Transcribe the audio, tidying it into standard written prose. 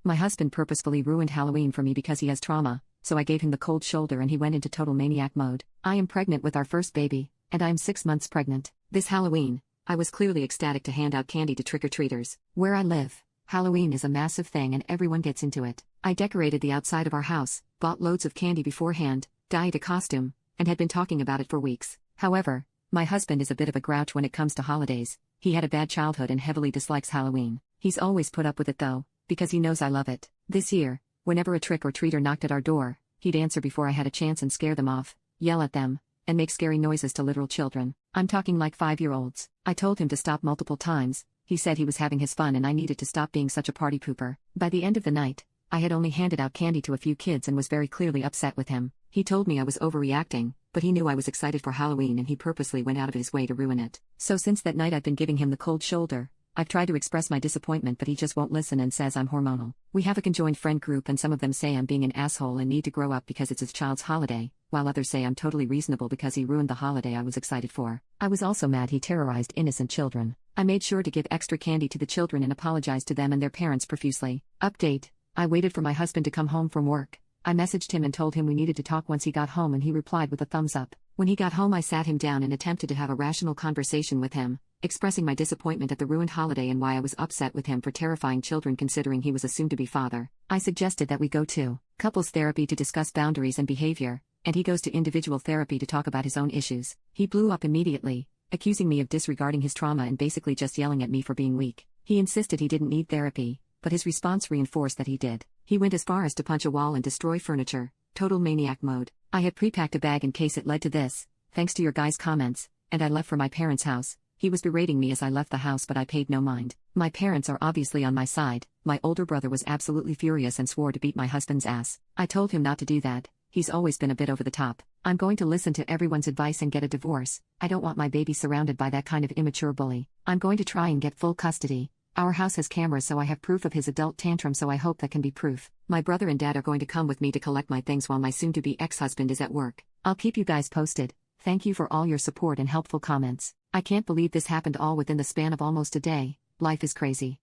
My husband purposefully ruined Halloween for me because he has trauma, so I gave him the cold shoulder and he went into total maniac mode. I am pregnant with our first baby, and I am 6 months pregnant. This Halloween, I was clearly ecstatic to hand out candy to trick-or-treaters. Where I live, Halloween is a massive thing and everyone gets into it. I decorated the outside of our house, bought loads of candy beforehand, dyed a costume, and had been talking about it for weeks. However, my husband is a bit of a grouch when it comes to holidays. He had a bad childhood and heavily dislikes Halloween. He's always put up with it though, because he knows I love it. This year, whenever a trick-or-treater knocked at our door, he'd answer before I had a chance and scare them off, yell at them, and make scary noises to literal children. I'm talking like 5-year-olds. I told him to stop multiple times. He said he was having his fun and I needed to stop being such a party pooper. By the end of the night, I had only handed out candy to a few kids and was very clearly upset with him. He told me I was overreacting, but he knew I was excited for Halloween and he purposely went out of his way to ruin it. So since that night I've been giving him the cold shoulder. I've tried to express my disappointment but he just won't listen and says I'm hormonal. We have a conjoined friend group and some of them say I'm being an asshole and need to grow up because it's his child's holiday, while others say I'm totally reasonable because he ruined the holiday I was excited for. I was also mad he terrorized innocent children. I made sure to give extra candy to the children and apologized to them and their parents profusely. Update: I waited for my husband to come home from work. I messaged him and told him we needed to talk once he got home and he replied with a thumbs up. When he got home I sat him down and attempted to have a rational conversation with him, expressing my disappointment at the ruined holiday and why I was upset with him for terrifying children considering he was a soon-to-be father. I suggested that we go to couples therapy to discuss boundaries and behavior, and he goes to individual therapy to talk about his own issues. He blew up immediately, accusing me of disregarding his trauma and basically just yelling at me for being weak. He insisted he didn't need therapy, but his response reinforced that he did. He went as far as to punch a wall and destroy furniture. Total maniac mode. I had pre-packed a bag in case it led to this, thanks to your guys' comments, and I left for my parents' house. He was berating me as I left the house but I paid no mind. My parents are obviously on my side. My older brother was absolutely furious and swore to beat my husband's ass. I told him not to do that. He's always been a bit over the top. I'm going to listen to everyone's advice and get a divorce. I don't want my baby surrounded by that kind of immature bully. I'm going to try and get full custody. Our house has cameras so I have proof of his adult tantrum so I hope that can be proof. My brother and dad are going to come with me to collect my things while my soon-to-be ex-husband is at work. I'll keep you guys posted. Thank you for all your support and helpful comments. I can't believe this happened all within the span of almost a day. Life is crazy.